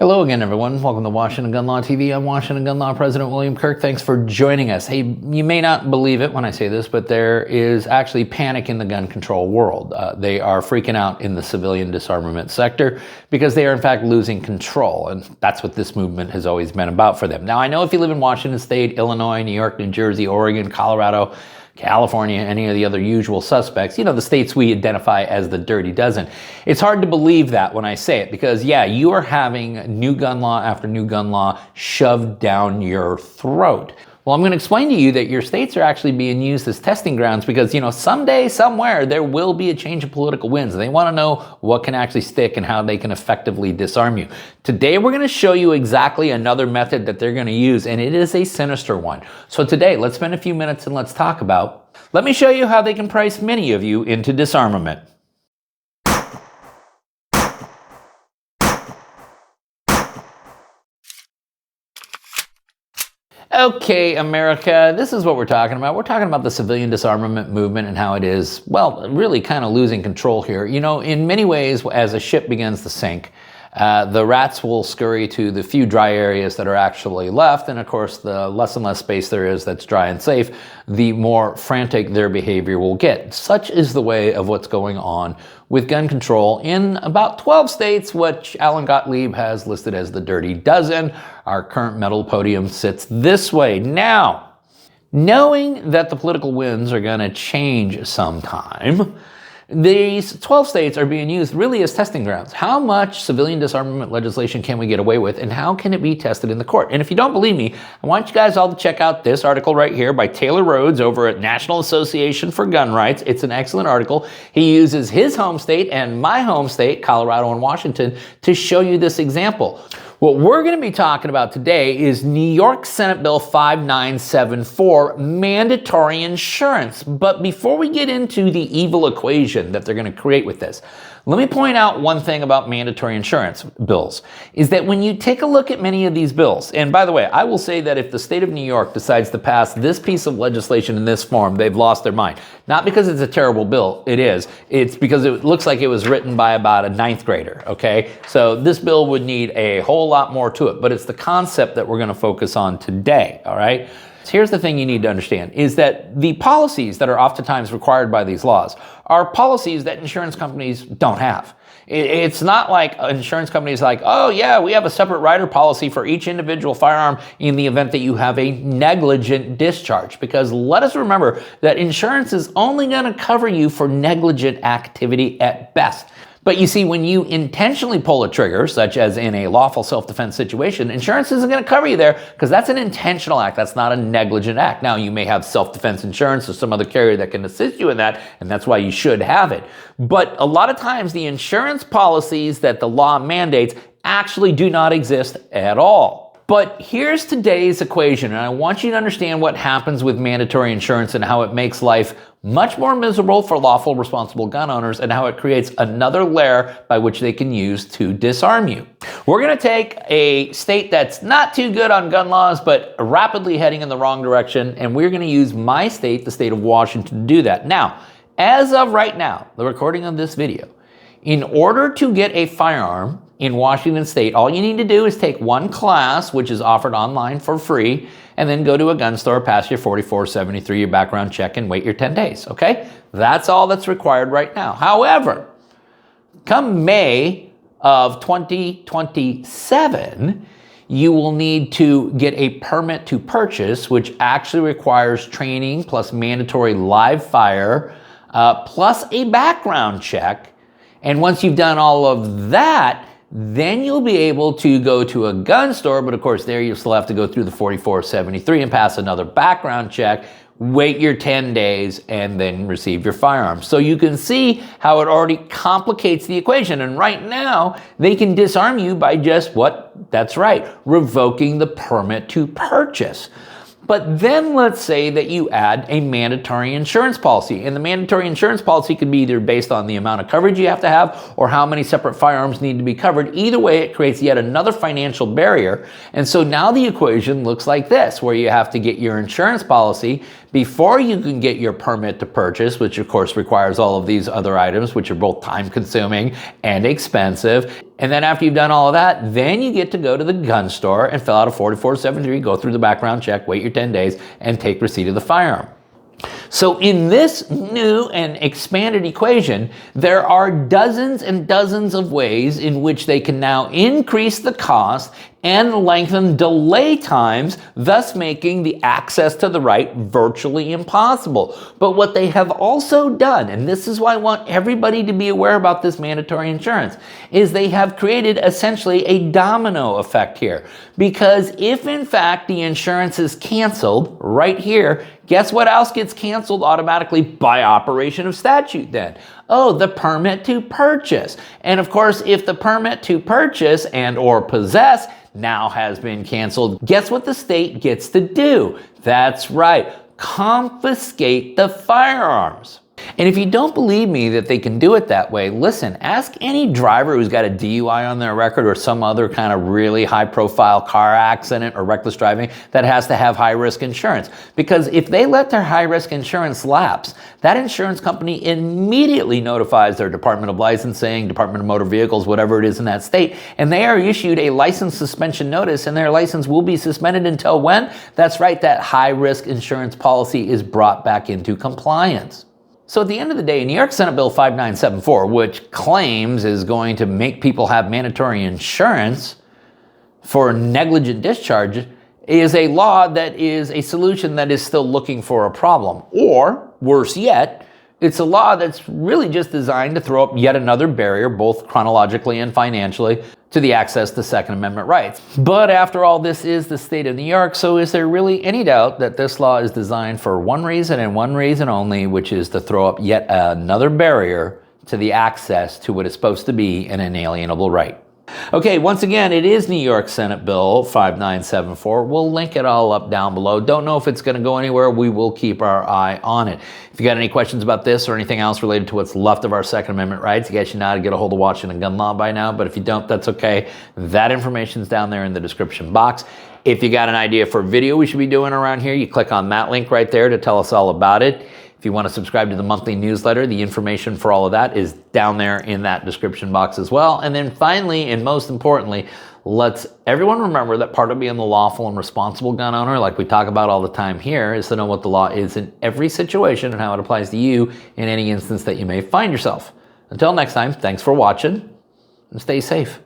Hello again, everyone. Welcome to Washington Gun Law TV. I'm Washington Gun Law President William Kirk. Thanks for joining us. Hey, you may not believe it when I say this, but there is actually panic in the gun control world. They are freaking out in the civilian disarmament sector because they are in fact losing control. And that's what this movement has always been about for them. Now, I know if you live in Washington State, Illinois, New York, New Jersey, Oregon, Colorado, California, any of the other usual suspects, the states we identify as the dirty dozen. It's hard to believe that when I say it because, yeah, you are having new gun law after new gun law shoved down your throat. Well, I'm going to explain to you that your states are actually being used as testing grounds because, someday, somewhere, there will be a change of political winds. They want to know what can actually stick and how they can effectively disarm you. Today, we're going to show you exactly another method that they're going to use, and it is a sinister one. So today, let's spend a few minutes and let's talk about, let me show you how they can price many of you into disarmament. Okay, America, this is what we're talking about. We're talking about the civilian disarmament movement and how it is, well, really kind of losing control here. In many ways, as a ship begins to sink, the rats will scurry to the few dry areas that are actually left. And of course, the less and less space there is that's dry and safe, the more frantic their behavior will get. Such is the way of what's going on with gun control in about 12 states, which Alan Gottlieb has listed as the dirty dozen. Our current medal podium sits this way. Now, knowing that the political winds are going to change sometime, these 12 states are being used really as testing grounds. How much civilian disarmament legislation can we get away with, and how can it be tested in the court? And if you don't believe me, I want you guys all to check out this article right here by Taylor Rhodes over at National Association for Gun Rights. It's an excellent article. He uses his home state and my home state, Colorado and Washington, to show you this example. What we're going to be talking about today is New York Senate Bill 5974, mandatory insurance. But before we get into the evil equation that they're going to create with this, let me point out one thing about mandatory insurance bills, is that when you take a look at many of these bills, and by the way, I will say that if the state of New York decides to pass this piece of legislation in this form, they've lost their mind. Not because it's a terrible bill, it is. It's because it looks like it was written by about a ninth grader, okay? So this bill would need a whole lot more to it, but it's the concept that we're going to focus on today, all right? Here's the thing you need to understand, is that the policies that are oftentimes required by these laws are policies that insurance companies don't have. It's not like insurance companies like, oh yeah, we have a separate rider policy for each individual firearm in the event that you have a negligent discharge. Because let us remember that insurance is only going to cover you for negligent activity at best. But you see, when you intentionally pull a trigger, such as in a lawful self-defense situation, insurance isn't going to cover you there because that's an intentional act. That's not a negligent act. Now, you may have self-defense insurance or some other carrier that can assist you in that, and that's why you should have it. But a lot of times, the insurance policies that the law mandates actually do not exist at all. But here's today's equation, and I want you to understand what happens with mandatory insurance and how it makes life much more miserable for lawful, responsible gun owners and how it creates another layer by which they can use to disarm you. We're going to take a state that's not too good on gun laws, but rapidly heading in the wrong direction, and we're going to use my state, the state of Washington, to do that. Now, as of right now, the recording of this video, in order to get a firearm in Washington State, all you need to do is take one class, which is offered online for free, and then go to a gun store, pass your 4473, your background check, and wait your 10 days, okay? That's all that's required right now. However, come May of 2027, you will need to get a permit to purchase, which actually requires training plus mandatory live fire, plus a background check. And once you've done all of that, then you'll be able to go to a gun store, but of course there you still have to go through the 4473 and pass another background check, wait your 10 days, and then receive your firearm. So you can see how it already complicates the equation. And right now, they can disarm you by just what? That's right, revoking the permit to purchase. But then let's say that you add a mandatory insurance policy, and the mandatory insurance policy could be either based on the amount of coverage you have to have or how many separate firearms need to be covered. Either way, it creates yet another financial barrier. And so now the equation looks like this, where you have to get your insurance policy before you can get your permit to purchase, which of course requires all of these other items, which are both time consuming and expensive. And then after you've done all of that, then you get to go to the gun store and fill out a 4473, go through the background check, wait your 10 days, and take receipt of the firearm. So in this new and expanded equation, there are dozens and dozens of ways in which they can now increase the cost and lengthen delay times, thus making the access to the right virtually impossible. But what they have also done, and this is why I want everybody to be aware about this mandatory insurance, is they have created essentially a domino effect here. Because if in fact the insurance is canceled right here, guess what else gets canceled automatically by operation of statute then? Oh, the permit to purchase. And of course, if the permit to purchase and or possess now has been canceled, guess what the state gets to do? That's right, confiscate the firearms. And if you don't believe me that they can do it that way, listen, ask any driver who's got a DUI on their record or some other kind of really high-profile car accident or reckless driving that has to have high-risk insurance. Because if they let their high-risk insurance lapse, that insurance company immediately notifies their Department of Licensing, Department of Motor Vehicles, whatever it is in that state, and they are issued a license suspension notice, and their license will be suspended until when? That's right, that high-risk insurance policy is brought back into compliance. So at the end of the day, New York Senate Bill 5974, which claims is going to make people have mandatory insurance for negligent discharge, is a law that is a solution that is still looking for a problem. Or, worse yet, it's a law that's really just designed to throw up yet another barrier, both chronologically and financially, to the access to Second Amendment rights. But after all, this is the state of New York, so is there really any doubt that this law is designed for one reason and one reason only, which is to throw up yet another barrier to the access to what is supposed to be an inalienable right? Okay, once again, it is New York Senate Bill 5974. We'll link it all up down below. Don't know if it's going to go anywhere. We will keep our eye on it. If you got any questions about this or anything else related to what's left of our Second Amendment rights, I guess you know how to get a hold of Washington Gun Law by now, but if you don't, that's okay. That information's down there in the description box. If you got an idea for a video we should be doing around here, you click on that link right there to tell us all about it. If you want to subscribe to the monthly newsletter, the information for all of that is down there in that description box as well. And then finally, and most importantly, let's everyone remember that part of being the lawful and responsible gun owner, like we talk about all the time here, is to know what the law is in every situation and how it applies to you in any instance that you may find yourself. Until next time, thanks for watching and stay safe.